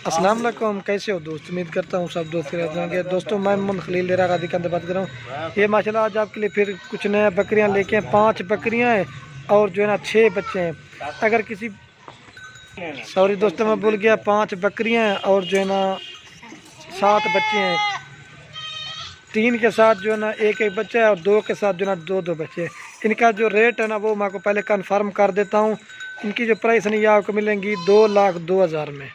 अस्सलाम वालेकुम, कैसे हो दोस्त। उम्मीद करता हूँ सब दोस्त रहते होंगे। दोस्तों मैं मोहम्मद खलील डेरा गादी का बात कर रहा हूँ। ये माशाल्लाह आज आपके लिए फिर कुछ नया बकरियाँ लेके हैं। 5 बकरियाँ हैं और जो है ना 6 बच्चे हैं। अगर किसी सॉरी दोस्तों मैं भूल गया, 5 बकरियाँ हैं और जो है ना 7 बच्चे हैं। 3 के साथ जो है ना एक बच्चा है और 2 के साथ जो है ना 2 बच्चे हैं। इनका जो रेट है ना वो मैं आपको पहले कन्फर्म कर देता हूँ। इनकी जो प्राइस है ना ये आपको मिलेंगी 2,02,000 में।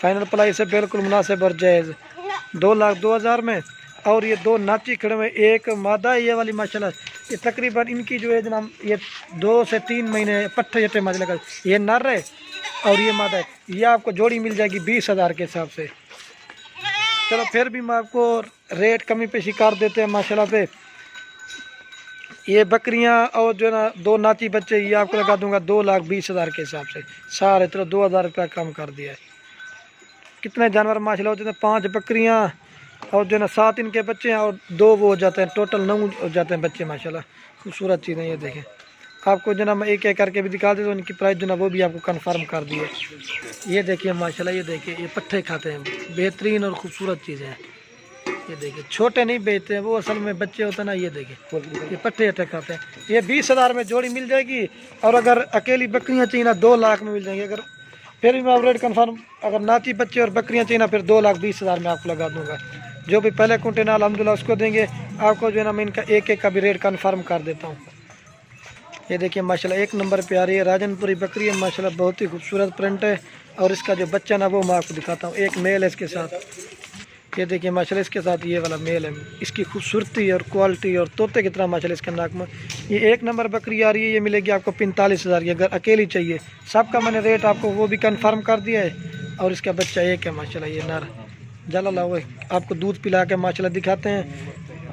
फाइनल प्राइस है बिल्कुल मुनासिब और जायज़, 2,02,000 में। और ये 2 नाची खड़े हुए, एक मादा है ये वाली माशाल्लाह। ये तकरीबन इनकी जो है जनाब ये 2 से 3 महीने पट्टे जटे माजले का ये नर है और ये मादा है। ये आपको जोड़ी मिल जाएगी 20,000 के हिसाब से। चलो फिर भी मैं आपको रेट कमी पेशी कर देते हैं माशाल्लाह पे। ये बकरियां और जो है ना 2 नाची बच्चे ये आपको लगा दूंगा 2,20,000 के हिसाब से। सारे चलो 2,000 रुपया कम कर दिया है। कितने जानवर माशाल्लाह होते हैं, 5 बकरियां और जो है ना 7 इनके बच्चे हैं और 2 वो हो जाते हैं, टोटल 9 हो जाते हैं बच्चे माशाल्लाह। खूबसूरत चीज़ें ये देखें। आपको जो ना मैं एक एक करके भी दिखा देता हूँ। इनकी प्राइस जो ना वो भी आपको कंफर्म कर दी है। ये देखिए माशाल्लाह, ये देखिए ये पट्टे खाते हैं, बेहतरीन और ख़ूबसूरत चीज़ें हैं। ये देखिए छोटे नहीं बेचते हैं वो, असल में बच्चे होते हैं ना। ये देखिए ये पट्टे अट्टे खाते हैं। ये 20,000 में जोड़ी मिल जाएगी और अगर अकेली बकरियाँ चाहिए ना 2 लाख में मिल जाएंगी। अगर फिर भी मैं रेट कन्फर्म, अगर नाची बच्चे और बकरियाँ चाहिए ना फिर 2,20,000 में आपको लगा दूंगा। जो भी पहले कुंटे ना अल्हम्दुलिल्लाह उसको देंगे आपको जो है ना मैं इनका एक एक का भी रेट कन्फर्म कर देता हूँ। ये देखिए माशाल्लाह 1 नंबर पे आ रही है राजनपुरी बकरी है माशाल्लाह, बहुत ही खूबसूरत प्रिंट है। और इसका जो बच्चा ना वो मैं आपको दिखाता हूँ, एक मेल है इसके साथ। ये देखिए माशाल्लाह इसके साथ ये वाला मेल है। इसकी खूबसूरती और क्वालिटी और तोते की तरह माशाल्लाह इसके नाक में। ये 1 नंबर बकरी आ रही है, ये मिलेगी आपको 45,000 की अगर अकेली चाहिए। सबका मैंने रेट आपको वो भी कंफर्म कर दिया है। और इसका बच्चा एक है माशाल्लाह, ये नर जला ला हुआ है। आपको दूध पिला के माशाल्लाह दिखाते हैं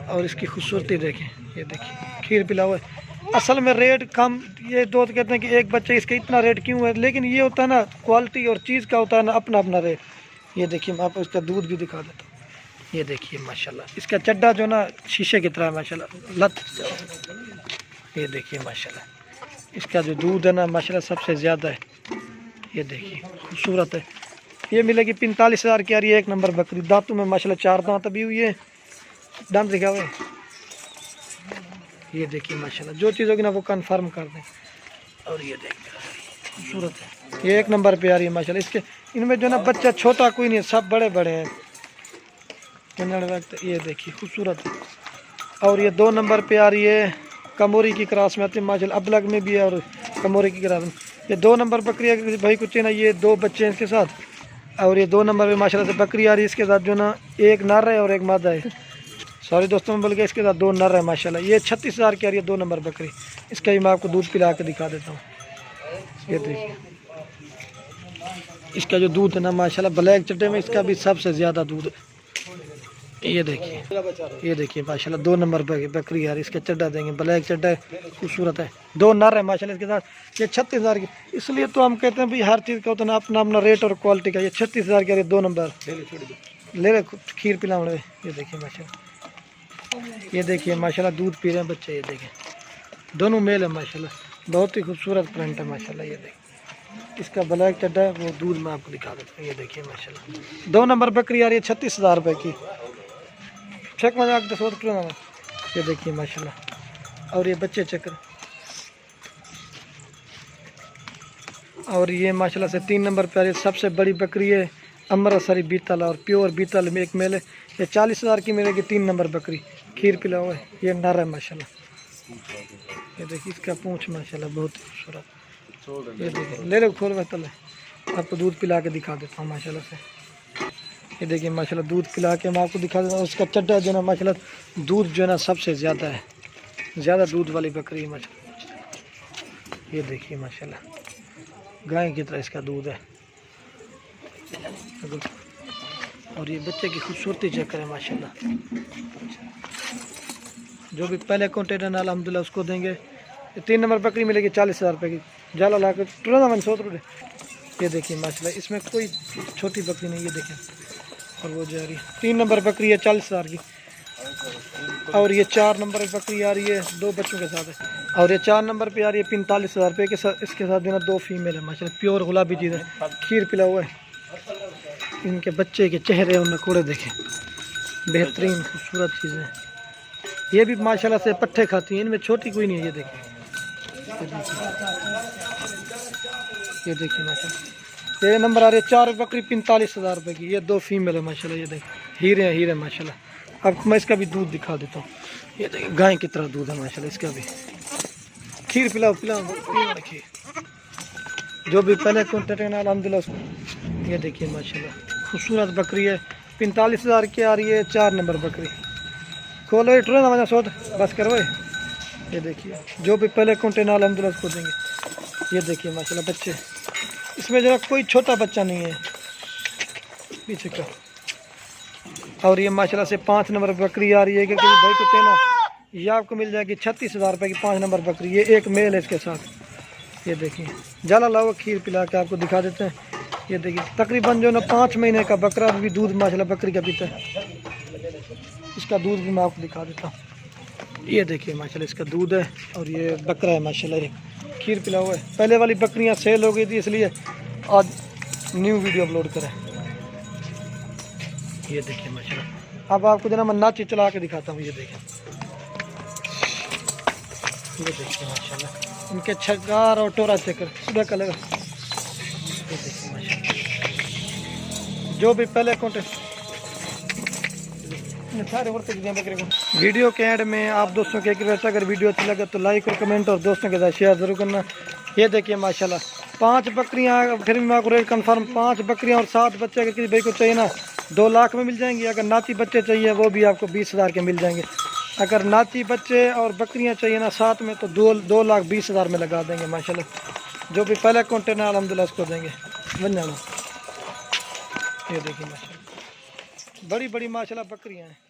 और इसकी खूबसूरती देखें। ये देखिए खीर पिला हुआ है। असल में रेट कम, ये दोस्त कहते हैं कि एक बच्चे इसका इतना रेट क्यों है, लेकिन ये होता है ना क्वालिटी और चीज़ का होता है ना अपना अपना रेट। ये देखिए मैं आपको इसका दूध भी दिखा देता हूँ। ये देखिए माशाल्लाह इसका चड्डा जो ना शीशे की तरह है माशाल्लाह लत। ये देखिए माशाल्लाह इसका जो दूध है ना माशाल्लाह सबसे ज़्यादा है। ये देखिए खूबसूरत है। ये मिलेगी 45,000 की आ रही है। 1 नंबर बकरी, दांतों में माशाल्लाह 4 दांत अभी हुई है, दांत दिखा हुए। ये देखिए माशाल्लाह जो चीज़ होगी ना वो कंफर्म कर दें। और ये देखिए खूबसूरत है, ये 1 नंबर पे आ रही है माशाल्लाह। इसके इनमें जो ना बच्चा छोटा कोई नहीं है, सब बड़े बड़े हैं। ये देखिए खूबसूरत है। और ये 2 नंबर पे आ रही है, कमोरी की क्रॉस में आती है माशाल्लाह, अबलग में भी है और कमोरी की क्रॉस में। ये 2 नंबर बकरी है भाई कुछ ना, ये 2 बच्चे हैं इसके साथ। और ये 2 नंबर पे माशाल्लाह से बकरी आ रही है। इसके साथ जो ना एक नर है और एक मादा है। सॉरी दोस्तों मैं बोल गया, इसके साथ 2 नर है माशाल्लाह। ये 36,000 की आ रही है 2 नंबर बकरी। इसका ही मैं आपको दूध पिला के दिखा देता हूँ। ये देखिए इसका जो दूध है ना माशाल्लाह ब्लैक चट्टे में इसका भी सबसे ज़्यादा दूध है। ये देखिए माशाल्लाह 2 नंबर बकरी यार। इसका चड्डा देंगे, ब्लैक चड्डा है, खूबसूरत है। 2 नर है माशाल्लाह इसके साथ। ये 36,000 की, इसलिए तो हम कहते हैं भाई हर चीज़ का होता है ना अपना अपना रेट और क्वालिटी का। ये 36,000 की 2 नंबर ले रहे खीर पिलाने। ये देखिए माशाल्लाह, ये देखिए माशाल्लाह दूध पी रहे हैं बच्चे। ये देखिए दोनों मेल है माशाल्लाह, बहुत ही खूबसूरत प्रिंट है माशाल्लाह। ये देखिए इसका ब्लैक चड्डा है, वो दूध मैं आपको दिखा देता हूँ। ये देखिए माशाल्लाह 2 नंबर बकरी आ रही है 36,000 रुपये की। चेक मजा आग दस ना। ये देखिए माशाल्लाह, और ये बच्चे चक्कर। और ये माशाल्लाह से 3 नंबर पे आ रही है, सबसे बड़ी बकरी है अमृतसरी बीतल और प्योर बीतल में एक मेल है। ये 40,000 की मिलेगी 3 नंबर बकरी, खीर पिला हुआ है। ये नर है माशाल्लाह। ये देखिए इसका पूंछ माशाल्लाह बहुत खूबसूरत। ये देखिए ले लो खोल तले, आपको दूध पिला के दिखा देता हूँ माशाल्लाह से। ये देखिए माशाल्लाह दूध पिला के मैं आपको दिखा देता हूँ। उसका चड्डा जो है ना माशाल्लाह दूध जो है ना सबसे ज़्यादा है, ज़्यादा दूध वाली बकरी है माशाल्लाह। ये देखिए माशाल्लाह गाय की तरह इसका दूध है। और ये बच्चे की खूबसूरती चेक करें माशाल्लाह। जो भी पहले कॉन्टेनर ना अल्हम्दुलिल्लाह उसको देंगे। ये 3 नंबर बकरी मिलेगी 40,000 रुपये की। जाला ला कर टुरा मन 100 रुपये। ये देखिए माशाल्लाह इसमें कोई छोटी बकरी नहीं। ये देखें और वो जा रही है 3 नंबर बकरी है 40,000 की। और ये 4 नंबर बकरी आ रही है 2 बच्चों के साथ है। और ये 4 नंबर पे आ रही है 45,000 रुपये के साथ। इसके साथ जो ना 2 फीमेल है माशाल्लाह, प्योर गुलाबी चीज़ है, खीर पिला हुआ है। इनके बच्चे के चेहरे और नखोड़े देखें, बेहतरीन खूबसूरत चीज़ें। ये भी माशाल्लाह से पट्ठे खाती हैं, इनमें छोटी कोई नहीं है। ये देखिए, ये देखिए माशाल्लाह। ये नंबर आ रही है 4 बकरी 45,000 रुपये की। ये 2 फीमेल है माशाल्लाह। ये देखिए हीरे हैं, हीरे माशाल्लाह। अब मैं इसका भी दूध दिखा देता हूँ। ये देखिए गाय की तरह दूध है माशाल्लाह। इसका भी खीर पिलाओ पिलाओ खीर, जो भी पहले कॉन्टेक्ट करना अल्हम्दुलिल्लाह। ये देखिए माशाल्लाह खूबसूरत बकरी है, 45,000 की आ रही है। 4 नंबर बकरी। खोलो ये ट्रेन ना सोच बस करो। ये देखिए जो भी पहले कॉन्टेक्ट ना अल्हम्दुलिल्लाह उसको देंगे। ये देखिए माशाल्लाह बच्चे, इसमें जरा कोई छोटा बच्चा नहीं है पीछे का। और ये माशाल्लाह से 5 नंबर बकरी आ रही है, क्योंकि भाई को कहना ये आपको मिल जाएगी 36,000 रुपये की 5 नंबर बकरी। ये एक मेल है इसके साथ। ये देखिए जाला लाओ खीर पिला के आपको दिखा देते हैं। ये देखिए तकरीबन जो ना 5 महीने का बकरा भी दूध माशाल्लाह बकरी का पीता है। इसका दूध भी मैं आपको दिखा देता हूँ। ये देखिए माशाल्लाह इसका दूध है और ये बकरा है माशाल्लाह। ये खीर पिला हुआ है। पहले वाली बकरियाँ सेल हो गई थी, इसलिए आज न्यू वीडियो अपलोड करें। ये देखिए माशाल्लाह। अब आपको जना मैं नाची चला के दिखाता हूँ। ये देखिए, ये देखिए माशाल्लाह इनके छगार और टोरा चक्कर सुबह का लगा। ये देखिए माशाल्लाह जो भी पहले कॉन्टेक्ट सारे वर्क बकरे को। वीडियो के एंड में आप दोस्तों के रिक्वेस्ट, अगर वीडियो अच्छी लगे तो लाइक और कमेंट और दोस्तों के साथ शेयर जरूर करना। ये देखिए माशाल्लाह 5 बकरियाँ, फिर भी मैं आपको रेट कन्फर्म 5 बकरियाँ और 7 बच्चे अगर किसी भाई को चाहिए ना 2 लाख में मिल जाएंगी। अगर नाती बच्चे चाहिए वो भी आपको 20,000 के मिल जाएंगे। अगर नाती बच्चे और बकरियां चाहिए ना साथ में तो 2,20,000 में लगा देंगे माशाल्लाह। जो भी पहले कॉन्टेक्ट है अल्हम्दुलिल्लाह उसको देंगे बन जाना। ये देखिए माशाल्लाह बड़ी बड़ी माशाल्लाह बकरियां हैं।